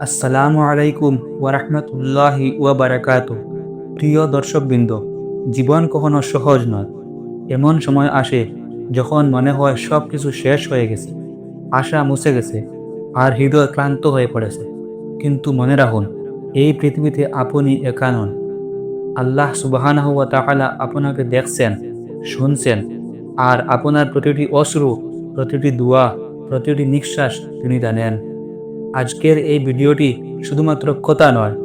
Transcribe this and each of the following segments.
আসসালামু আলাইকুম ওয়ারাহমাতুল্লাহি ওয়াবারাকাতুহু। প্রিয় দর্শকবৃন্দ, জীবন কখনো সহজ নয়। এমন সময় আসে যখন মনে হয় সব কিছু শেষ হয়ে গেছে, আশা মুছে গেছে, আর হৃদয় ক্লান্ত হয়ে পড়েছে। কিন্তু মনে রাখুন, এই পৃথিবীতে আপনি একা নন। আল্লাহ সুবহানাহু ওয়া তাআলা আপনাকে দেখছেন, শুনছেন, আর আপনার প্রতিটি অশ্রু, প্রতিটি দোয়া, প্রতিটি নিঃশ্বাস তিনি জানেন। আজকের এই ভিডিওটি শুধুমাত্র কথা নয়,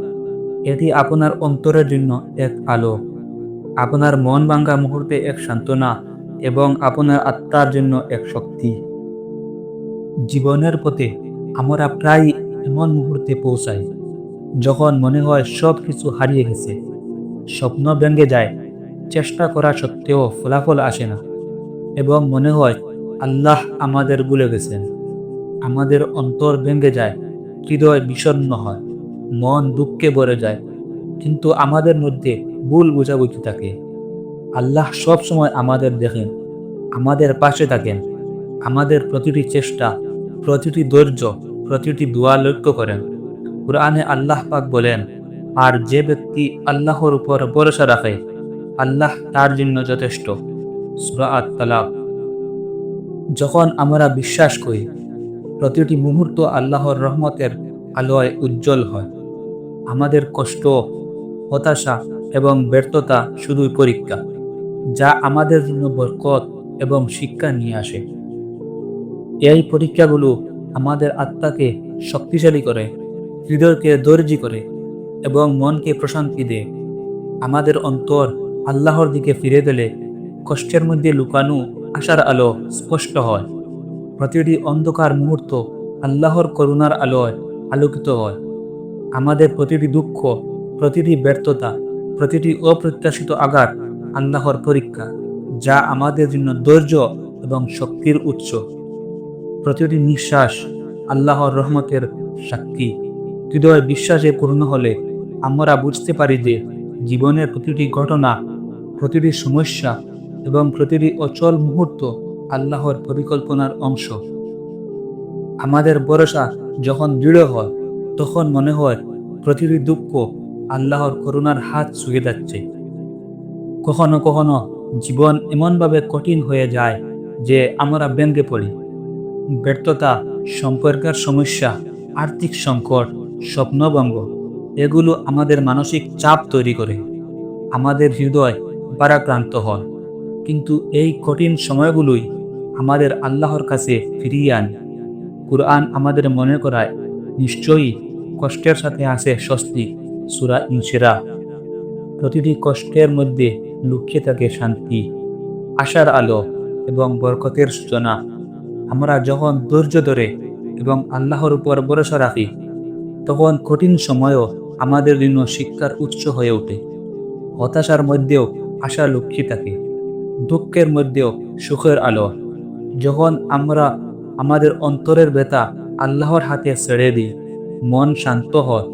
এটি আপনার অন্তরের জন্য এক আলো, আপনার মন ভাঙ্গা মুহূর্তে এক সান্ত্বনা এবং আপনার আত্মার জন্য এক শক্তি। জীবনের পথে আমরা প্রায় এমন মুহূর্তে পৌঁছাই যখন মনে হয় সব কিছু হারিয়ে গেছে, স্বপ্ন ভেঙে যায়, চেষ্টা করা সত্ত্বেও ফলাফল আসে না, এবং মনে হয় আল্লাহ আমাদের ভুলে গেছেন। আমাদের অন্তর ভেঙে যায়, হৃদয় বিষণ্ণ হয়, মন দুঃখে ভরে যায়। কিন্তু আমাদের মধ্যে ভুল বোঝাবুঝি থাকে। আল্লাহ সব সময় আমাদের দেখেন, আমাদের পাশে থাকেন, আমাদের প্রতিটি চেষ্টা, প্রতিটি ধৈর্য, প্রতিটি দোয়া লক্ষ্য করেন। কুরআনে আল্লাহ পাক বলেন, আর যে ব্যক্তি আল্লাহর উপর ভরসা রাখে, আল্লাহ তার জন্য যথেষ্ট। সূরা আত-তালাক। যখন আমরা বিশ্বাস করি প্রতিটি মুহূর্ত আল্লাহর রহমতের আলোয় উজ্জ্বল হয়, আমাদের কষ্ট, হতাশা এবং ব্যর্থতা শুধুই পরীক্ষা, যা আমাদের জন্য বরকত এবং শিক্ষা নিয়ে আসে। এই পরীক্ষাগুলো আমাদের আত্মাকে শক্তিশালী করে, হৃদয়কে দর্জি করে এবং মনকে প্রশান্তি দেয়। আমাদের অন্তর আল্লাহর দিকে ফিরে গেলে কষ্টের মধ্যে লুকানো আশার আলো স্পষ্ট হয়। প্রতিটি অন্ধকার মুহূর্ত আল্লাহর করুণার আলোয় আলোকিত হয়। আমাদের প্রতিটি দুঃখ, প্রতিটি ব্যর্থতা, প্রতিটি অপ্রত্যাশিত আঘাত আল্লাহর পরীক্ষা, যা আমাদের জন্য ধৈর্য এবং শক্তির উৎস। প্রতিটি নিঃশ্বাস আল্লাহর রহমতের সাক্ষী। হৃদয় বিশ্বাসে পূর্ণ হলে আমরা বুঝতে পারি যে জীবনের প্রতিটি ঘটনা, প্রতিটি সমস্যা এবং প্রতিটি অচল মুহূর্ত আল্লাহর পরিকল্পনার অংশ। আমাদের ভরসা যখন দৃঢ় হয়, তখন মনে হয় প্রতিটি দুঃখ আল্লাহর করুণার হাত ছুঁয়ে যাচ্ছে। কখনো কখনো জীবন এমনভাবে কঠিন হয়ে যায় যে আমরা ভেঙে পড়ি। ব্যর্থতা, সম্পর্কের সমস্যা, আর্থিক সংকট, স্বপ্নভঙ্গ, এগুলো আমাদের মানসিক চাপ তৈরি করে। আমাদের হৃদয় ভারাক্রান্ত হয়। কিন্তু এই কঠিন সময়গুলোই আমাদের আল্লাহর কাছে ফিরিয়ে আনে। কুরআন আমাদের মনে করায়, নিশ্চয়ই কষ্টের সাথে আছে স্বস্তি। সূরা ইনশিরাহ। প্রতিটি কষ্টের মধ্যে লুকিয়ে থাকে শান্তি, আশার আলো এবং বরকতের সূচনা। আমরা যখন ধৈর্য ধরে এবং আল্লাহর উপর ভরসা রাখি, তখন কঠিন সময়ও আমাদের জন্য শিক্ষার উৎস হয়ে ওঠে। হতাশার মধ্যেও আশা লুকিয়ে থাকে, দুঃখের মধ্যেও সুখের আলো। যখন আমরা আমাদের অন্তরের ব্যথা আল্লাহর হাতে ছেড়ে দিই, মন শান্ত হয়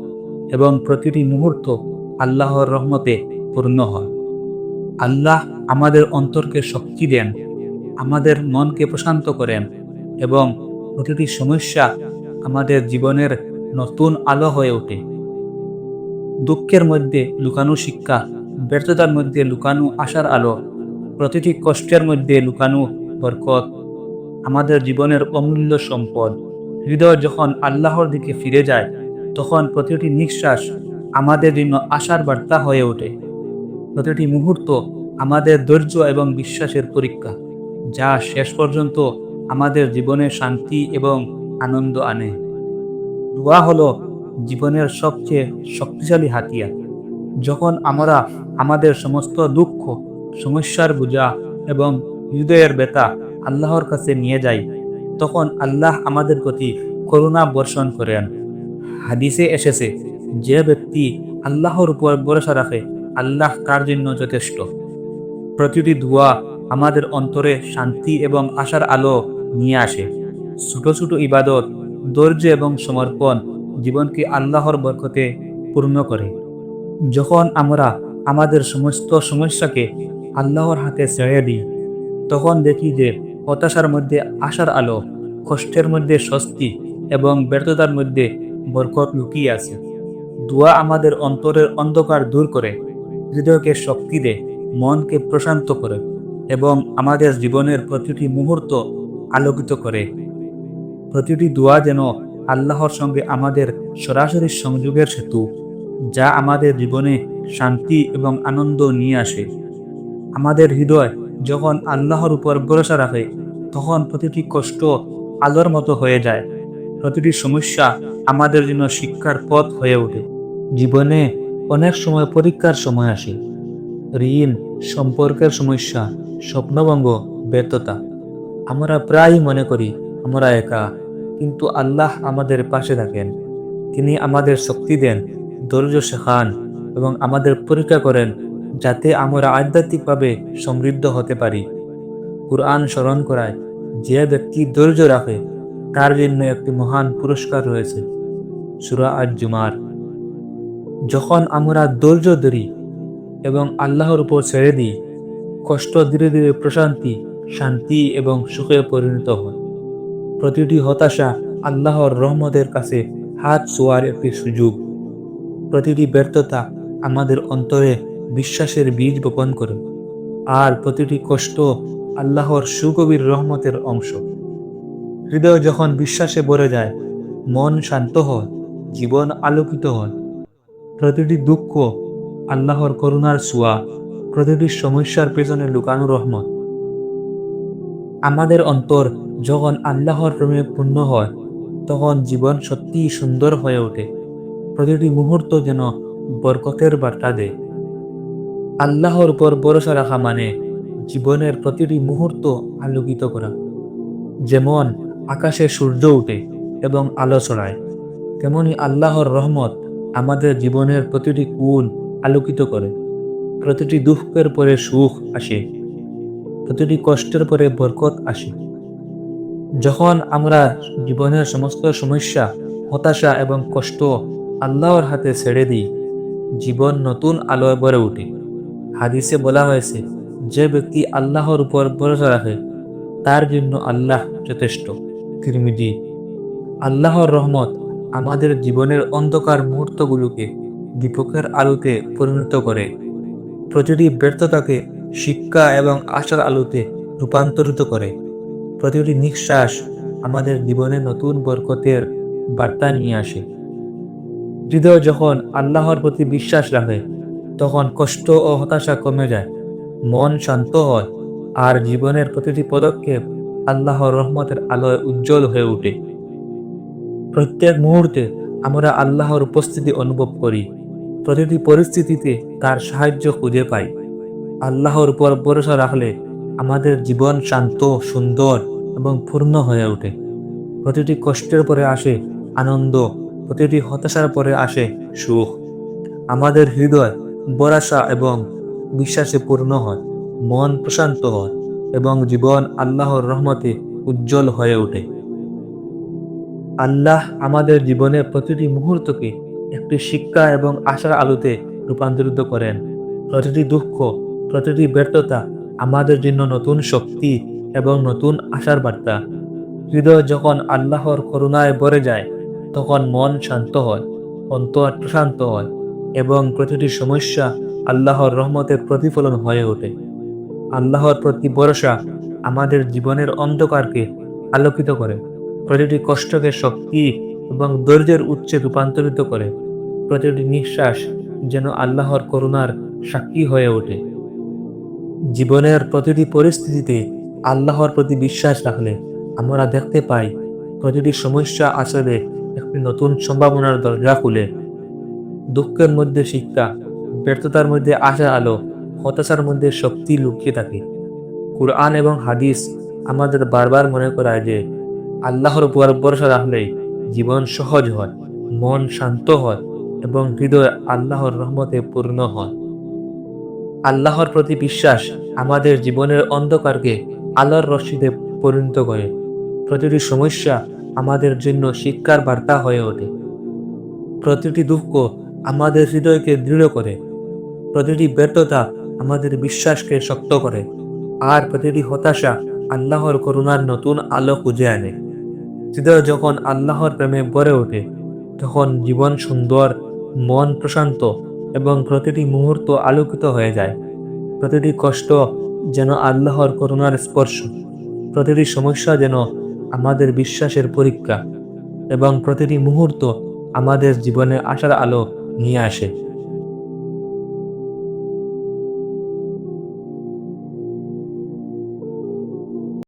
এবং প্রতিটি মুহূর্ত আল্লাহর রহমতে পূর্ণ হয়। আল্লাহ আমাদের অন্তরকে শক্তি দেন, আমাদের মনকে প্রশান্ত করেন এবং প্রতিটি সমস্যা আমাদের জীবনের নতুন আলো হয়ে ওঠে। দুঃখের মধ্যে লুকানো শিক্ষা, ব্যর্থতার মধ্যে লুকানো আশার আলো, প্রতিটি কষ্টের মধ্যে লুকানো বরকত আমাদের জীবনের অমূল্য সম্পদ। হৃদয় যখন আল্লাহর দিকে ফিরে যায়, তখন প্রতিটি নিঃশ্বাস আমাদের জন্য আশার বার্তা হয়ে ওঠে। প্রতিটি মুহূর্ত আমাদের ধৈর্য এবং বিশ্বাসের পরীক্ষা, যা শেষ পর্যন্ত আমাদের জীবনে শান্তি এবং আনন্দ আনে। দোয়া হলো জীবনের সবচেয়ে শক্তিশালী হাতিয়ার। যখন আমরা আমাদের সমস্ত দুঃখ, সমস্যার বোঝা এবং হৃদয়ের ব্যথা আল্লাহর কাছে নিয়ে যাই, তখন আল্লাহ আমাদের প্রতি করুণা বর্ষণ করেন। হাদিসে এসেছে, যে ব্যক্তি আল্লাহর উপর ভরসা রাখে, আল্লাহ তার জন্য যথেষ্ট। প্রতিটি দোয়া আমাদের অন্তরে শান্তি এবং আশার আলো নিয়ে আসে। ছোট ছোট ইবাদত, ধৈর্য এবং সমর্পণ জীবনকে আল্লাহর বরকতে পূর্ণ করে। যখন আমরা আমাদের সমস্ত সমস্যাকে আল্লাহর হাতে ছেড়ে দিই, তখন দেখি যে হতাশার মধ্যে আশার আলো, কষ্টের মধ্যে স্বস্তি এবং ব্যর্থতার মধ্যে বরকত লুকিয়ে আছে। দোয়া আমাদের অন্তরের অন্ধকার দূর করে, হৃদয়কে শক্তি দেয়, মনকে প্রশান্ত করে এবং আমাদের জীবনের প্রতিটি মুহূর্ত আলোকিত করে। প্রতিটি দোয়া যেন আল্লাহর সঙ্গে আমাদের সরাসরি সংযোগের সেতু, যা আমাদের জীবনে শান্তি এবং আনন্দ নিয়ে আসে। আমাদের হৃদয় যখন আল্লাহর উপর ভরসা রাখে, তখন প্রতিটি কষ্ট আলোর মতো হয়ে যায়। প্রতিটি সমস্যা আমাদের জন্য শিক্ষার পথ হয়ে ওঠে। জীবনে অনেক সময় পরীক্ষার সময় আসে, ঋণ, সম্পর্কের সমস্যা, স্বপ্নভঙ্গ, ব্যর্থতা। আমরা প্রায়ই মনে করি আমরা একা, কিন্তু আল্লাহ আমাদের পাশে থাকেন। তিনি আমাদের শক্তি দেন, ধৈর্য শেখান এবং আমাদের পরীক্ষা করেন, যাতে আমরা আধ্যাত্মিকভাবে সমৃদ্ধ হতে পারি। কুরআন স্মরণ করায়, যে ব্যক্তি ধৈর্য রাখে তার জন্য একটি মহান পুরস্কার রয়েছে। সূরা আজ-জুমার। যখন আমরা ধৈর্য ধরি এবং আল্লাহর উপর ছেড়ে দিই, কষ্ট ধীরে ধীরে প্রশান্তি, শান্তি এবং সুখে পরিণত হয়। প্রতিটি হতাশা আল্লাহর রহমতের কাছে হাত ছোঁয়ার একটি সুযোগ। প্রতিটি ব্যর্থতা আমাদের অন্তরে বিশ্বাসের বীজ বপন করে, আর প্রতিটি কষ্ট আল্লাহর সুগভীর রহমতের অংশ। হৃদয় যখন বিশ্বাসে ভরে যায়, মন শান্ত হয়, জীবন আলোকিত হয়। প্রতিটি দুঃখ আল্লাহর করুণার ছোঁয়া, প্রতিটি সমস্যার পেছনে লুকানো রহমত। আমাদের অন্তর যখন আল্লাহর প্রেমে পূর্ণ হয়, তখন জীবন সত্যিই সুন্দর হয়ে ওঠে। প্রতিটি মুহূর্ত যেন বরকতের বার্তা দেয়। আল্লাহর উপর ভরসা রাখা মানে জীবনের প্রতিটি মুহূর্ত আলোকিত করা। যেমন আকাশে সূর্য ওঠে এবং আলো ছড়ায়, তেমনি আল্লাহর রহমত আমাদের জীবনের প্রতিটি কোণ আলোকিত করে। প্রতিটি দুঃখের পরে সুখ আসে, প্রতিটি কষ্টের পরে বরকত আসে। যখন আমরা জীবনের সমস্ত সমস্যা, হতাশা এবং কষ্ট আল্লাহর হাতে ছেড়ে দিই, জীবন নতুন আলোয় ভরে ওঠে। হাদিসে বলা হয়েছে, যে ব্যক্তি আল্লাহর উপর ভরসা রাখে তার জন্য আল্লাহ যথেষ্ট। তিরমিজি। আল্লাহর রহমত আমাদের জীবনের অন্ধকার মুহূর্তগুলোকে দীপকের আলোতে পরিণত করে। প্রতিটি ব্যর্থতাকে শিক্ষা এবং আশার আলোতে রূপান্তরিত করে। প্রতিটি নিঃশ্বাস আমাদের জীবনে নতুন বরকতের বার্তা নিয়ে আসে। হৃদয় যখন আল্লাহর প্রতি বিশ্বাস রাখে, তখন কষ্ট ও হতাশা কমে যায়, মন শান্ত হয়, আর জীবনের প্রতিটি পদক্ষেপ আল্লাহর রহমতের আলোয় উজ্জ্বল হয়ে ওঠে। প্রত্যেক মুহূর্তে আমরা আল্লাহর উপস্থিতি অনুভব করি, প্রতিটি পরিস্থিতিতে তার সাহায্য খুঁজে পাই। আল্লাহর উপর ভরসা রাখলে আমাদের জীবন শান্ত, সুন্দর এবং পূর্ণ হয়ে ওঠে। প্রতিটি কষ্টের পরে আসে আনন্দ, প্রতিটি হতাশার পরে আসে সুখ। আমাদের হৃদয় ভরসা এবং বিশ্বাসে পূর্ণ হয়, মন প্রশান্ত হয় এবং জীবন আল্লাহর রহমতে উজ্জ্বল হয়ে ওঠে। আল্লাহ আমাদের জীবনের প্রতিটি মুহূর্তকে একটি শিক্ষা এবং আশার আলোতে রূপান্তরিত করেন। প্রতিটি দুঃখ, প্রতিটি ব্যর্থতা আমাদের জন্য নতুন শক্তি এবং নতুন আশার বার্তা। হৃদয় যখন আল্লাহর করুণায় ভরে যায়, তখন মন শান্ত হয়, অন্তর প্রশান্ত হয় এবং প্রতিটি সমস্যা আল্লাহর রহমতের প্রতিফলন হয়ে ওঠে। আল্লাহর প্রতি ভরসা আমাদের জীবনের অন্ধকারকে আলোকিত করে, প্রতিটি কষ্টকে শক্তি এবং ধৈর্যের উৎসে রূপান্তরিত করে। প্রতিটি নিঃশ্বাস যেন আল্লাহর করুণার সাক্ষী হয়ে ওঠে। জীবনের প্রতিটি পরিস্থিতিতে আল্লাহর প্রতি বিশ্বাস রাখলে আমরা দেখতে পাই প্রতিটি সমস্যা আসলে একটি নতুন সম্ভাবনার দরজা খুলে। দুঃখের মধ্যে শিক্ষা, ব্যর্থতার মধ্যে আশার আলো, হতাশার মধ্যে শক্তি লুকিয়ে থাকে। কুরআন এবং হাদিস আমাদের বারবার মনে করায় যে আল্লাহর উপর ভরসা রাখলেই জীবন সহজ হয়, মন শান্ত হয় এবং হৃদয় আল্লাহর রহমতে পূর্ণ হয়। আল্লাহর প্রতি বিশ্বাস আমাদের জীবনের অন্ধকারকে আলোর রশ্মিতে পরিণত করে। প্রতিটি সমস্যা আমাদের জন্য শিক্ষার বার্তা হয়ে ওঠে। প্রতিটি দুঃখ আমাদের হৃদয়কে দৃঢ় করে, প্রতিটি ব্যর্থতা আমাদের বিশ্বাসকে শক্ত করে, আর প্রতিটি হতাশা আল্লাহর করুণার নতুন আলো খুঁজে আনে। হৃদয় যখন আল্লাহর প্রেমে ভরে ওঠে, তখন জীবন সুন্দর, মন প্রশান্ত এবং প্রতিটি মুহূর্ত আলোকিত হয়ে যায়। প্রতিটি কষ্ট যেন আল্লাহর করুণার স্পর্শ, প্রতিটি সমস্যা যেন আমাদের বিশ্বাসের পরীক্ষা, এবং প্রতিটি মুহূর্ত আমাদের জীবনে আশার আলো নিয়ে আসে।